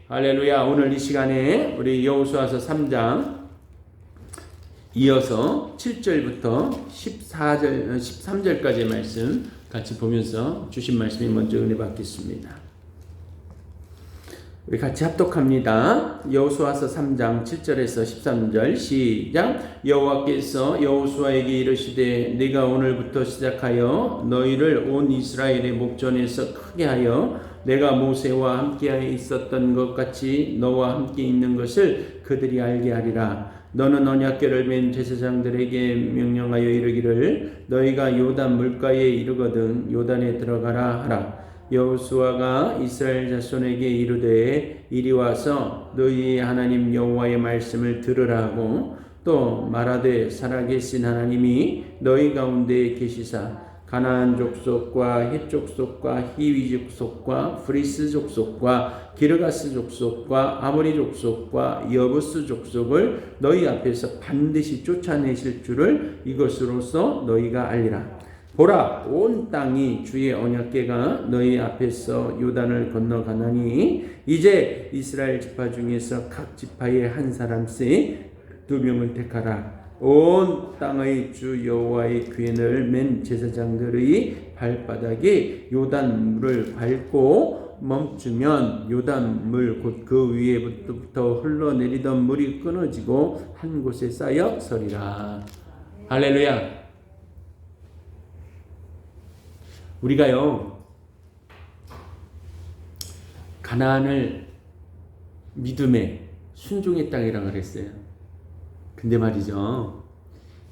할렐루야. 오늘 이 시간에 우리 여호수아서 3장 이어서 7절부터 13절까지의 말씀 같이 보면서 주신 말씀이 먼저 은혜 받겠습니다. 우리 같이 합독합니다. 여호수아서 3장 7절에서 13절 시작. 여호와께서 여호수아에게 이르시되 네가 오늘부터 시작하여 너희를 온 이스라엘의 목전에서 크게 하여 내가 모세와 함께 있었던 것 같이 너와 함께 있는 것을 그들이 알게 하리라. 너는 언약궤를 맨 제사장들에게 명령하여 이르기를 너희가 요단 물가에 이르거든 요단에 들어가라 하라. 여호수아가 이스라엘 자손에게 이르되 이리 와서 너희의 하나님 여호와의 말씀을 들으라 하고 또 말하되 살아계신 하나님이 너희 가운데 계시사 가나안 족속과 헷 족속과 히위 족속과 프리스 족속과 기르가스 족속과 아모리 족속과 여부스 족속을 너희 앞에서 반드시 쫓아내실 줄을 이것으로써 너희가 알리라. 보라, 온 땅이 주의 언약궤가 너희 앞에서 요단을 건너가나니 이제 이스라엘 지파 중에서 각 지파에 한 사람씩 2명을 택하라. 온 땅의 주 여호와의 궤를 맨 제사장들의 발바닥에 요단 물을 밟고 멈추면 요단 물 곧 그 위에부터 흘러내리던 물이 끊어지고 한 곳에 쌓여 서리라. 할렐루야. 우리가요 가나안을 믿음의 순종의 땅이라고 그랬어요. 근데 말이죠,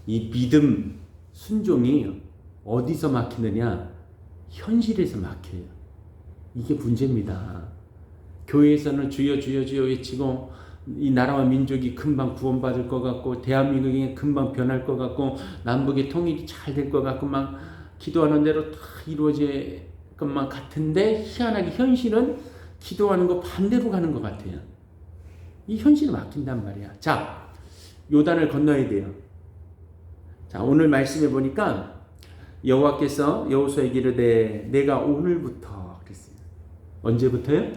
이 믿음 순종이 어디서 막히느냐? 현실에서 막혀요. 이게 문제입니다. 교회에서는 주여 주여 주여 외치고 이 나라와 민족이 금방 구원받을 것 같고 대한민국이 금방 변할 것 같고 남북의 통일이 잘 될 것 같고 막 기도하는 대로 다 이루어질 것만 같은데 희한하게 현실은 기도하는 거 반대로 가는 것 같아요. 이 현실이 막힌단 말이야. 자, 요단을 건너야 돼요. 자, 오늘 말씀해 보니까 여호와께서 여호수아에게 이르되 내가 오늘부터 그랬어요. 언제부터요?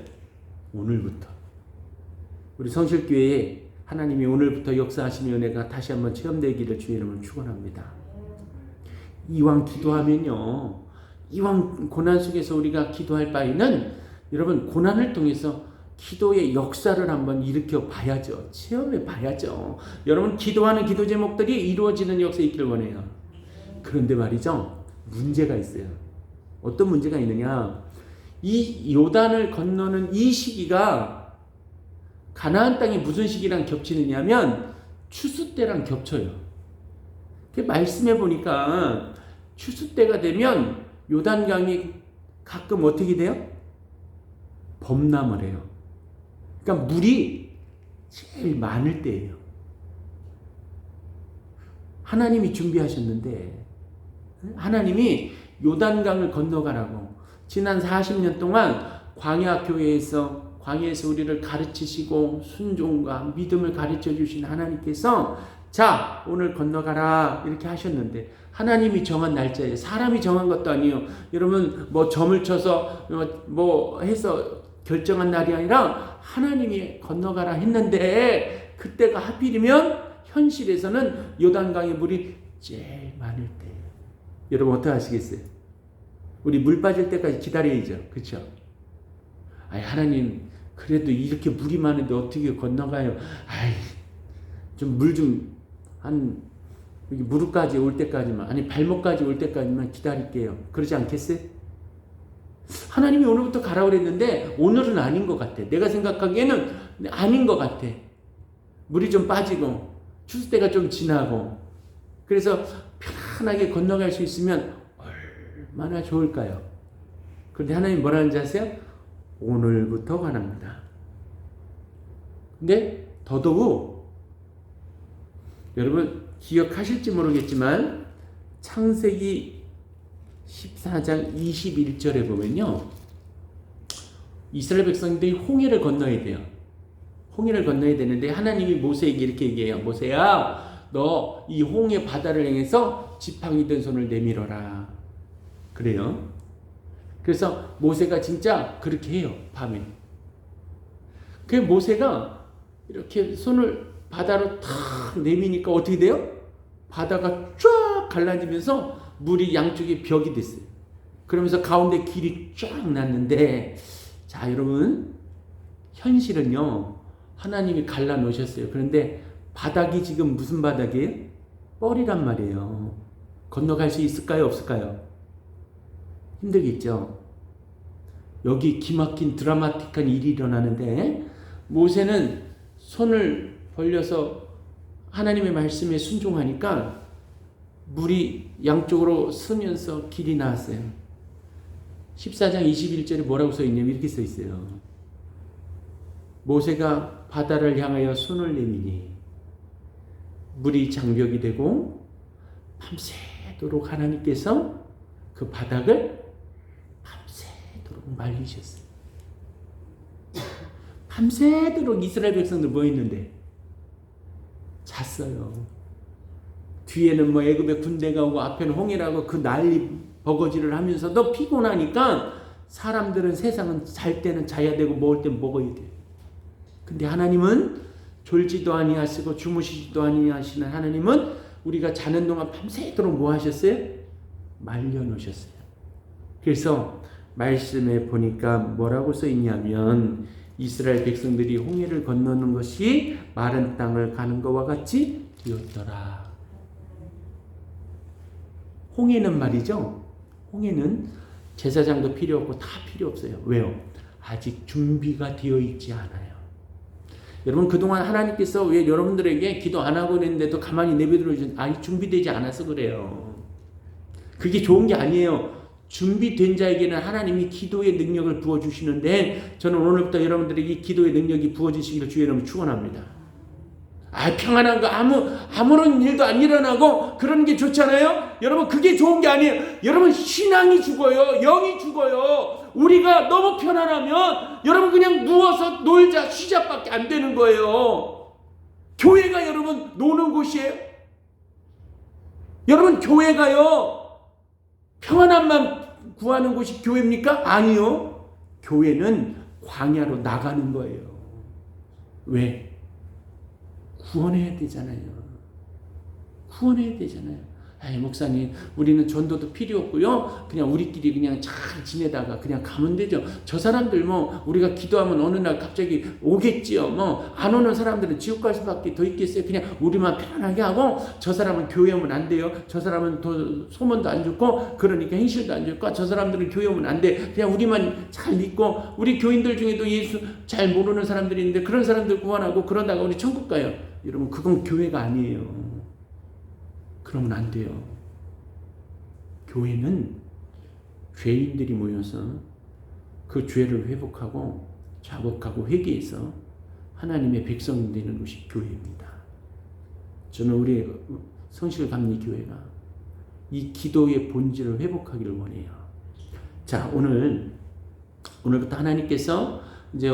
오늘부터. 우리 성실교회에 하나님이 오늘부터 역사하시는 은혜가 다시 한번 체험되기를 주의 이름으로 축원합니다. 이왕 기도하면요, 이왕 고난 속에서 우리가 기도할 바에는 여러분 고난을 통해서 기도의 역사를 한번 일으켜 봐야죠. 체험해 봐야죠. 여러분 기도하는 기도 제목들이 이루어지는 역사에 있기를 원해요. 그런데 말이죠, 문제가 있어요. 어떤 문제가 있느냐? 이 요단을 건너는 이 시기가 가나안 땅이 무슨 시기랑 겹치느냐면 추수 때랑 겹쳐요. 말씀해 보니까 추수 때가 되면 요단강이 가끔 어떻게 돼요? 범람을 해요. 그러니까 물이 제일 많을 때예요. 하나님이 준비하셨는데 하나님이 요단강을 건너가라고 지난 40년 동안 광야에서 우리를 가르치시고 순종과 믿음을 가르쳐 주신 하나님께서 자, 오늘 건너가라 이렇게 하셨는데 하나님이 정한 날짜예요. 사람이 정한 것도 아니에요. 여러분 뭐 점을 쳐서 뭐 해서 결정한 날이 아니라 하나님이 건너가라 했는데 그때가 하필이면 현실에서는 요단강의 물이 제일 많을 때예요. 여러분 어떻게 하시겠어요? 우리 물 빠질 때까지 기다려야죠. 그렇죠? 아이, 하나님 그래도 이렇게 물이 많은데 어떻게 건너가요? 아이, 좀 물 좀 한 여기 무릎까지 올 때까지만, 아니 발목까지 올 때까지만 기다릴게요. 그러지 않겠어요? 하나님이 오늘부터 가라 그랬는데 오늘은 아닌 것 같아. 내가 생각하기에는 아닌 것 같아. 물이 좀 빠지고 추수 때가 좀 지나고 그래서 편안하게 건너갈 수 있으면 얼마나 좋을까요? 그런데 하나님 뭐라는지 아세요? 오늘부터 가랍니다. 근데 더더욱 여러분 기억하실지 모르겠지만 창세기 14장 21절에 보면요, 이스라엘 백성들이 홍해를 건너야 돼요. 홍해를 건너야 되는데 하나님이 모세에게 이렇게 얘기해요. 모세야, 너 이 홍해 바다를 향해서 지팡이 든 손을 내밀어라. 그래요. 그래서 모세가 진짜 그렇게 해요. 밤에. 그 모세가 이렇게 손을 바다로 탁 내미니까 어떻게 돼요? 바다가 쫙 갈라지면서 물이 양쪽에 벽이 됐어요. 그러면서 가운데 길이 쫙 났는데, 자 여러분, 현실은요 하나님이 갈라 놓으셨어요. 그런데 바닥이 지금 무슨 바닥이에요? 뻘이란 말이에요. 건너갈 수 있을까요? 없을까요? 힘들겠죠. 여기 기막힌 드라마틱한 일이 일어나는데, 모세는 손을 벌려서 하나님의 말씀에 순종하니까 물이 양쪽으로 서면서 길이 나왔어요. 14장 21절에 뭐라고 써 있냐면 이렇게 써 있어요. 모세가 바다를 향하여 손을 내미니 물이 장벽이 되고 밤새도록 하나님께서 그 바닥을 밤새도록 말리셨어요. 밤새도록 이스라엘 백성들 뭐 했는데? 잤어요. 뒤에는 뭐 애굽의 군대가 오고 앞에는 홍해라고 그 난리 버거지를 하면서도 피곤하니까 사람들은 세상은 잘 때는 자야 되고 먹을 때는 먹어야 돼요. 근데 하나님은 졸지도 아니하시고 주무시지도 아니하시는 하나님은 우리가 자는 동안 밤새도록 뭐 하셨어요? 말려놓으셨어요. 그래서 말씀에 보니까 뭐라고 써 있냐면 이스라엘 백성들이 홍해를 건너는 것이 마른 땅을 가는 것과 같이 되었더라. 홍해는 말이죠. 홍해는 제사장도 필요 없고 다 필요 없어요. 왜요? 아직 준비가 되어 있지 않아요. 여러분 그동안 하나님께서 왜 여러분들에게 기도 안 하고 있는데도 가만히 내버려 주신 아직 준비되지 않아서 그래요. 그게 좋은 게 아니에요. 준비된 자에게는 하나님이 기도의 능력을 부어주시는데 저는 오늘부터 여러분들에게 이 기도의 능력이 부어주시기를 주의 이름으로 축원합니다. 평안한 거 아무런 일도 안 일어나고 그런 게 좋잖아요. 여러분 그게 좋은 게 아니에요. 여러분 신앙이 죽어요. 영이 죽어요. 우리가 너무 편안하면 여러분 그냥 누워서 놀자 쉬자밖에 안 되는 거예요. 교회가 여러분 노는 곳이에요. 여러분 교회가요 평안함만 구하는 곳이 교회입니까? 아니요. 교회는 광야로 나가는 거예요. 왜? 구원해야 되잖아요. 구원해야 되잖아요. 목사님 우리는 전도도 필요 없고요. 그냥 우리끼리 그냥 잘 지내다가 그냥 가면 되죠. 저 사람들 뭐 우리가 기도하면 어느 날 갑자기 오겠지요. 뭐 안 오는 사람들은 지옥 갈 수밖에 더 있겠어요. 그냥 우리만 편안하게 하고 저 사람은 교회 오면 안 돼요. 저 사람은 더 소문도 안 좋고 그러니까 행실도 안 좋고 저 사람들은 교회 오면 안 돼. 그냥 우리만 잘 믿고 우리 교인들 중에도 예수 잘 모르는 사람들이 있는데 그런 사람들 구원하고 그러다가 우리 천국 가요. 여러분 그건 교회가 아니에요. 그러면 안 돼요. 교회는 죄인들이 모여서 그 죄를 회복하고 자복하고 회개해서 하나님의 백성이 되는 것이 교회입니다. 저는 우리 성실감리교회가 이 기도의 본질을 회복하기를 원해요. 자, 오늘부터 하나님께서 이제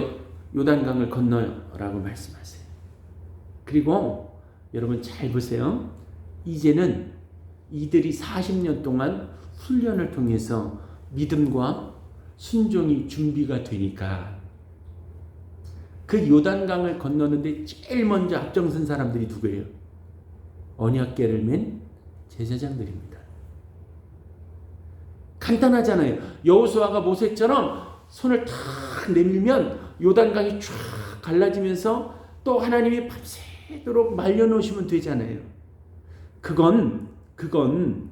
요단강을 건너라고 말씀하세요. 그리고 여러분 잘 보세요. 이제는 이들이 40년 동안 훈련을 통해서 믿음과 순종이 준비가 되니까 그 요단강을 건너는데 제일 먼저 앞장선 사람들이 누구예요? 언약궤를 맨 제사장들입니다. 간단하잖아요. 여호수아가 모세처럼 손을 탁 내밀면 요단강이 쫙 갈라지면서 또 하나님이 밤새도록 말려놓으시면 되잖아요. 그건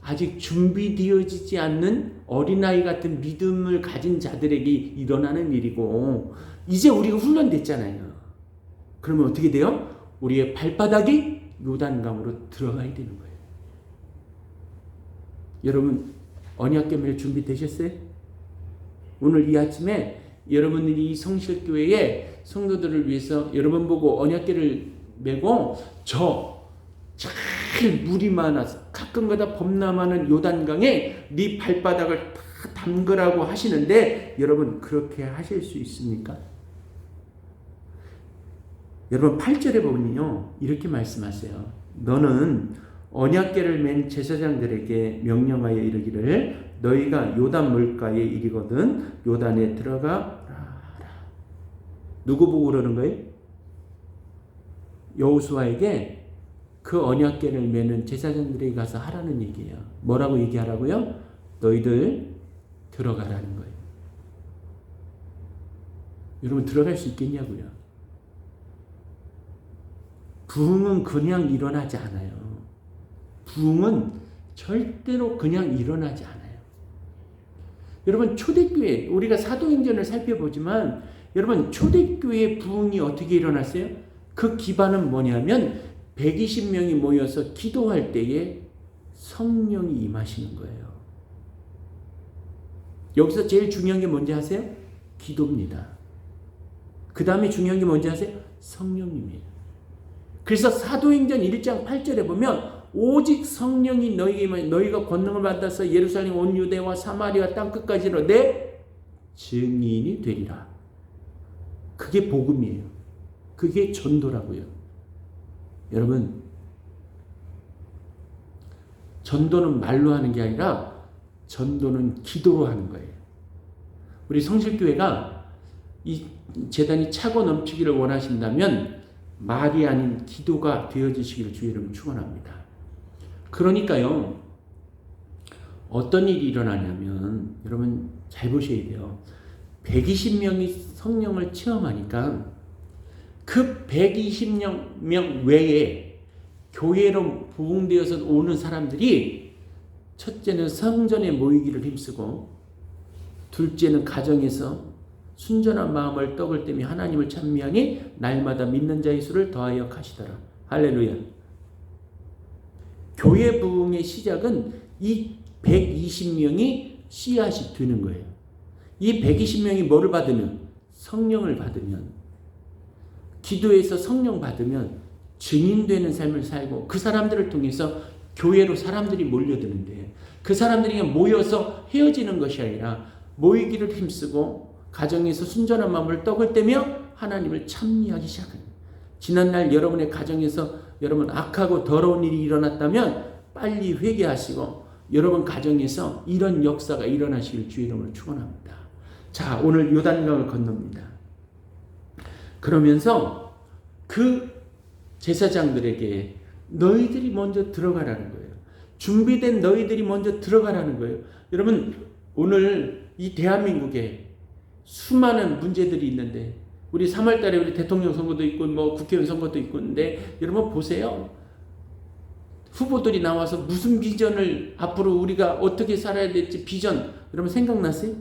아직 준비되어지지 않는 어린아이 같은 믿음을 가진 자들에게 일어나는 일이고 이제 우리가 훈련됐잖아요. 그러면 어떻게 돼요? 우리의 발바닥이 요단강으로 들어가야 되는 거예요. 여러분 언약궤 맬 준비 되셨어요? 오늘 이 아침에 여러분들이 이 성실교회의 성도들을 위해서 여러분 보고 언약궤를 메고 잘 물이 많아서 가끔가다 범람하는 요단강에 네 발바닥을 다 담그라고 하시는데 여러분 그렇게 하실 수 있습니까? 여러분 8절에 보면요 이렇게 말씀하세요. 너는 언약궤를 맨 제사장들에게 명령하여 이르기를 너희가 요단 물가에 이르거든 요단에 들어가라. 누구 보고 그러는 거예요? 여호수아에게 그 언약궤를 메는 제사장들에게 가서 하라는 얘기예요. 뭐라고 얘기하라고요? 너희들 들어가라는 거예요. 여러분 들어갈 수 있겠냐고요? 부흥은 그냥 일어나지 않아요. 부흥은 절대로 그냥 일어나지 않아요. 여러분 초대교회, 우리가 사도행전을 살펴보지만 여러분 초대교회 부흥이 어떻게 일어났어요? 그 기반은 뭐냐면 120명이 모여서 기도할 때에 성령이 임하시는 거예요. 여기서 제일 중요한 게 뭔지 아세요? 기도입니다. 그 다음에 중요한 게 뭔지 아세요? 성령님이에요. 그래서 사도행전 1장 8절에 보면 오직 성령이 너희에게 너희가 권능을 받아서 예루살렘 온 유대와 사마리아 땅끝까지로 내 증인이 되리라. 그게 복음이에요. 그게 전도라고요. 여러분 전도는 말로 하는 게 아니라 전도는 기도로 하는 거예요. 우리 성실교회가 이 재단이 차고 넘치기를 원하신다면 말이 아닌 기도가 되어지시기를 주의 이름으로 축원합니다. 그러니까요, 어떤 일이 일어나냐면 여러분 잘 보셔야 돼요. 120명이 성령을 체험하니까 그 120명 외에 교회로 부흥되어서 오는 사람들이 첫째는 성전에 모이기를 힘쓰고 둘째는 가정에서 순전한 마음을 떡을 떼며 하나님을 찬미하니 날마다 믿는 자의 수를 더하여 가시더라. 할렐루야. 교회 부흥의 시작은 이 120명이 씨앗이 되는 거예요. 이 120명이 뭐를 받으면? 성령을 받으면, 기도에서 성령 받으면 증인되는 삶을 살고 그 사람들을 통해서 교회로 사람들이 몰려드는데 그 사람들이 모여서 헤어지는 것이 아니라 모이기를 힘쓰고 가정에서 순전한 마음으로 떡을 떼며 하나님을 찬미하기 시작합니다. 지난날 여러분의 가정에서 여러분 악하고 더러운 일이 일어났다면 빨리 회개하시고 여러분 가정에서 이런 역사가 일어나시길 주의 이름으로 축원합니다. 자, 오늘 요단강을 건넙니다. 그러면서 그 제사장들에게 너희들이 먼저 들어가라는 거예요. 준비된 너희들이 먼저 들어가라는 거예요. 여러분 오늘 이 대한민국에 수많은 문제들이 있는데 우리 3월달에 우리 대통령 선거도 있고 뭐 국회의원 선거도 있고 있는데 여러분 보세요. 후보들이 나와서 무슨 비전을 앞으로 우리가 어떻게 살아야 될지 비전 여러분 생각나세요?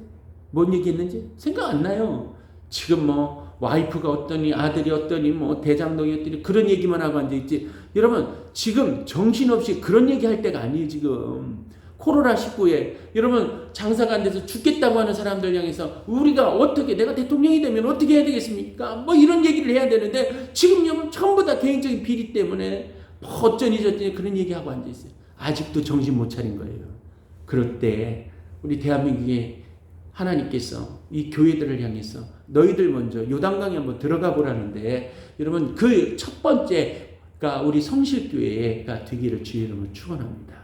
뭔 얘기했는지? 생각 안 나요. 지금 뭐 와이프가 어떠니 아들이 어떠니 뭐 대장동이 어떠니 그런 얘기만 하고 앉아있지. 여러분 지금 정신없이 그런 얘기할 때가 아니에요. 지금 코로나19에 여러분 장사가 안 돼서 죽겠다고 하는 사람들 향해서 우리가 어떻게 내가 대통령이 되면 어떻게 해야 되겠습니까? 뭐 이런 얘기를 해야 되는데 지금 여러분 전부 다 개인적인 비리 때문에 뭐 어쩌니 저쩌니 그런 얘기하고 앉아있어요. 아직도 정신 못 차린 거예요. 그럴 때 우리 대한민국에 하나님께서 이 교회들을 향해서 너희들 먼저 요단강에 한번 들어가 보라는데 여러분 그 첫 번째가 우리 성실교회가 되기를 주의 이름으로 축원합니다.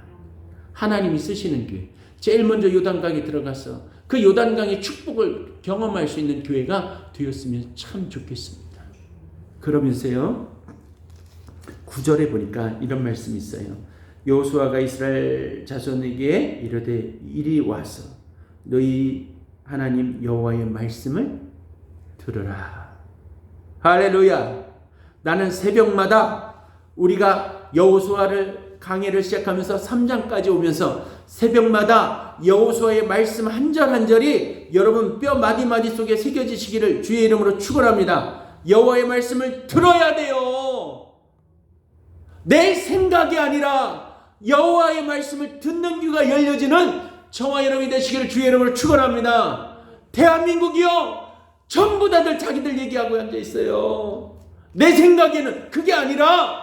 하나님이 쓰시는 교회. 제일 먼저 요단강에 들어가서 그 요단강의 축복을 경험할 수 있는 교회가 되었으면 참 좋겠습니다. 그러면서요 9절에 보니까 이런 말씀이 있어요. 여호수아가 이스라엘 자손에게 이르되 이리 와서 너희 하나님 여호와의 말씀을 들으라. 할렐루야. 나는 새벽마다 우리가 여호수아를 강해를 시작하면서 3장까지 오면서 새벽마다 여호수아의 말씀 한 절 한 절이 여러분 뼈 마디마디 속에 새겨지시기를 주의 이름으로 축원합니다. 여호와의 말씀을 들어야 돼요. 내 생각이 아니라 여호와의 말씀을 듣는 귀가 열려지는 저와 여러분이 되시기를 주의 이름으로 축원합니다. 대한민국이요 전부 다들 자기들 얘기하고 앉아있어요. 내 생각에는 그게 아니라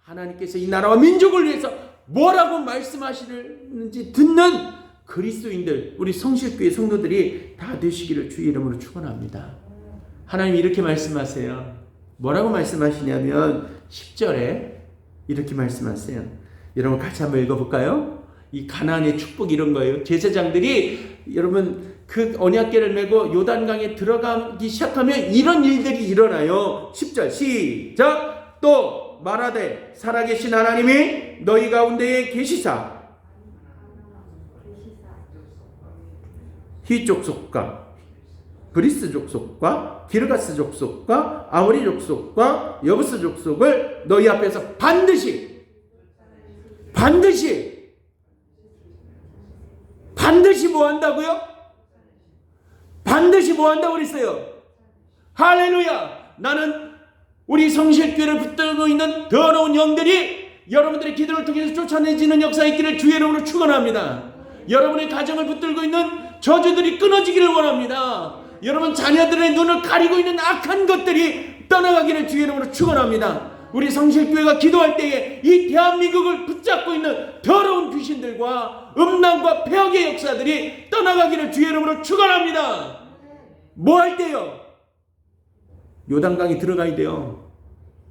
하나님께서 이 나라와 민족을 위해서 뭐라고 말씀하시는지 듣는 그리스도인들 우리 성실교회 성도들이 다 되시기를 주의 이름으로 축원합니다. 하나님이 이렇게 말씀하세요. 뭐라고 말씀하시냐면 10절에 이렇게 말씀하세요. 여러분 같이 한번 읽어볼까요? 이 가나안의 축복 이런 거예요. 제사장들이 여러분 그 언약궤를 메고 요단강에 들어가기 시작하면 이런 일들이 일어나요. 10절 시작. 또 말하되 살아계신 하나님이 너희 가운데에 계시사 히 족속과 브리스 족속과 기르가스 족속과 아모리 족속과 여부스 족속을 너희 앞에서 반드시 뭐 한다고요? 반드시 뭐 한다고 그랬어요? 할렐루야! 나는 우리 성실교회를 붙들고 있는 더러운 영들이 여러분들의 기도를 통해서 쫓아내지는 역사가 있기를 주의 이름으로 축원합니다. 여러분의 가정을 붙들고 있는 저주들이 끊어지기를 원합니다. 여러분 자녀들의 눈을 가리고 있는 악한 것들이 떠나가기를 주의 이름으로 축원합니다. 우리 성실교회가 기도할 때에 이 대한민국을 붙잡고 있는 더러운 귀신들과 음란과 폐역의 역사들이 떠나가기를 주의 이름으로 축원합니다. 뭐 할 때요? 요단강에 들어가야 돼요.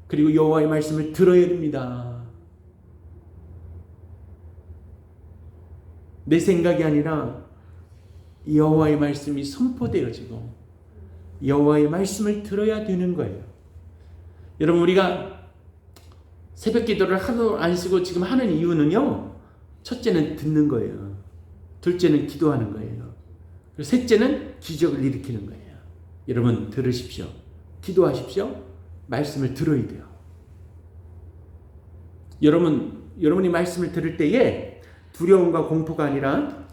그리고 여호와의 말씀을 들어야 됩니다. 내 생각이 아니라 여호와의 말씀이 선포되어지고 여호와의 말씀을 들어야 되는 거예요. 여러분 우리가 새벽 기도를 하도 안 쓰고 지금 하는 이유는요. 첫째는 듣는 거예요. 둘째는 기도하는 거예요. 그리고 셋째는 기적을 일으키는 거예요. 여러분 들으십시오. 기도하십시오. 말씀을 들어야 돼요. 여러분이 말씀을 들을 때에 두려움과 공포가 아니라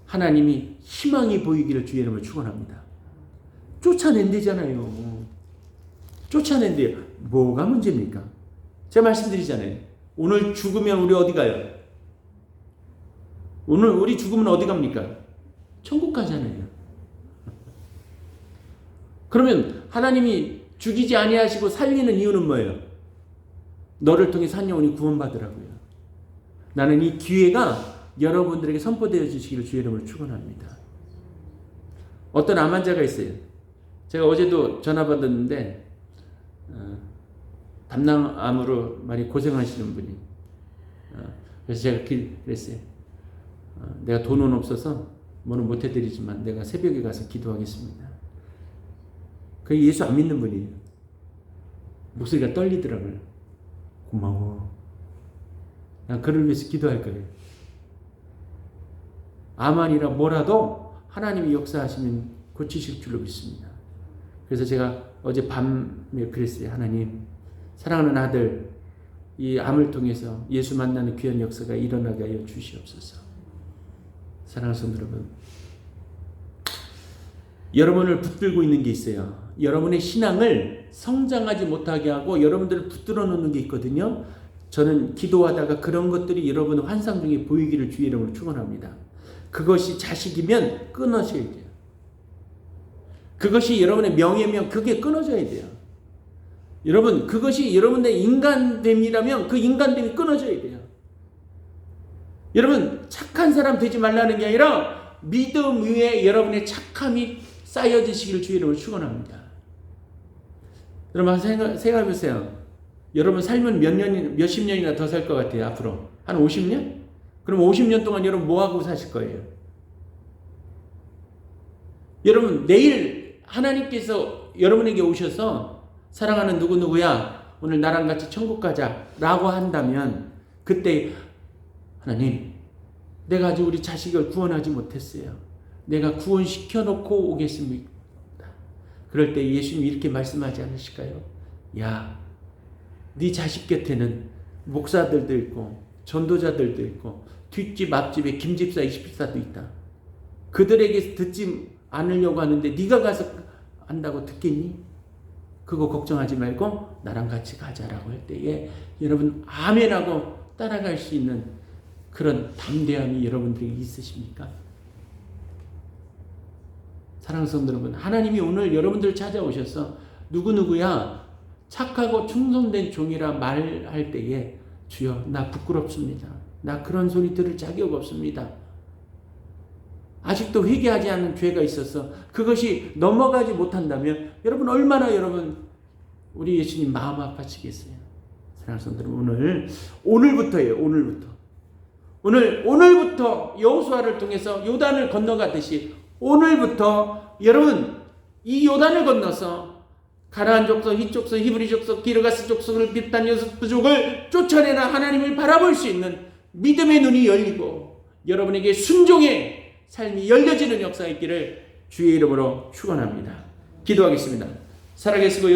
하나님이 희망이 보이기를 주의 이름으로 축원합니다. 쫓아낸대잖아요. 쫓아낸대요. 뭐가 문제입니까? 제가 말씀드리잖아요. 오늘 죽으면 우리 어디 가요? 오늘 우리 죽으면 어디 갑니까? 천국 가잖아요. 그러면 하나님이 죽이지 아니하시고 살리는 이유는 뭐예요? 너를 통해 산 영혼이 구원받으라고요. 나는 이 기회가 여러분들에게 선포되어 주시기를 주의 이름으로 축원합니다. 어떤 암 환자가 있어요. 제가 어제도 전화 받았는데 담낭암으로 많이 고생하시는 분이. 그래서 제가 그랬어요. 내가 돈은 없어서 뭐는 못 해드리지만 내가 새벽에 가서 기도하겠습니다. 그 예수 안 믿는 분이에요. 목소리가 떨리더라고요. 고마워. 난 그를 위해서 기도할 거예요. 암 아니라 뭐라도 하나님이 역사하시면 고치실 줄로 믿습니다. 그래서 제가 어제 밤에 그랬어요. 하나님, 사랑하는 아들 이 암을 통해서 예수 만나는 귀한 역사가 일어나게 하여 주시옵소서. 사랑하는 성도 여러분, 여러분을 붙들고 있는 게 있어요. 여러분의 신앙을 성장하지 못하게 하고 여러분들을 붙들어 놓는 게 있거든요. 저는 기도하다가 그런 것들이 여러분 환상 중에 보이기를 주의 이름으로 축원합니다. 그것이 자식이면 끊어져야 돼요. 그것이 여러분의 명예면 그게 끊어져야 돼요. 여러분 그것이 여러분의 인간됨이라면 그 인간됨이 끊어져야 돼요. 여러분 착한 사람 되지 말라는 게 아니라 믿음 위에 여러분의 착함이 쌓여지시기를 주의 이름으로 축원합니다. 여러분 생각해 보세요. 여러분 살면 몇십 년이나 더 살 것 같아요. 앞으로 한 50년? 그럼 50년 동안 여러분 뭐 하고 사실 거예요? 여러분 내일 하나님께서 여러분에게 오셔서 사랑하는 누구누구야 오늘 나랑 같이 천국 가자 라고 한다면 그때 하나님 내가 아직 우리 자식을 구원하지 못했어요. 내가 구원시켜 놓고 오겠습니다. 그럴 때 예수님이 이렇게 말씀하지 않으실까요? 야, 네 자식 곁에는 목사들도 있고 전도자들도 있고 뒷집 앞집에 김집사 이십사도 있다. 그들에게 듣지 않으려고 하는데 네가 가서 한다고 듣겠니? 그거 걱정하지 말고 나랑 같이 가자라고 할 때에 여러분 아멘하고 따라갈 수 있는 그런 담대함이 여러분들에게 있으십니까? 사랑하는 성도 여러분, 하나님이 오늘 여러분들을 찾아오셔서 누구누구야 착하고 충성된 종이라 말할 때에 주여 나 부끄럽습니다. 나 그런 소리 들을 자격 없습니다. 아직도 회개하지 않는 죄가 있어서 그것이 넘어가지 못한다면 여러분 얼마나 여러분 우리 예수님 마음 아파지겠어요. 사랑하는 성도 여러분 오늘부터예요. 오늘부터 여호수아를 통해서 요단을 건너가듯이 오늘부터 여러분 이 요단을 건너서 가나안 족속, 히 족속, 히브리 족속, 기르가스 족속을 비롯한 여섯 부족을 쫓아내나 하나님을 바라볼 수 있는 믿음의 눈이 열리고 여러분에게 순종의 삶이 열려지는 역사가 있기를 주의 이름으로 축원합니다. 기도하겠습니다. 살아계시고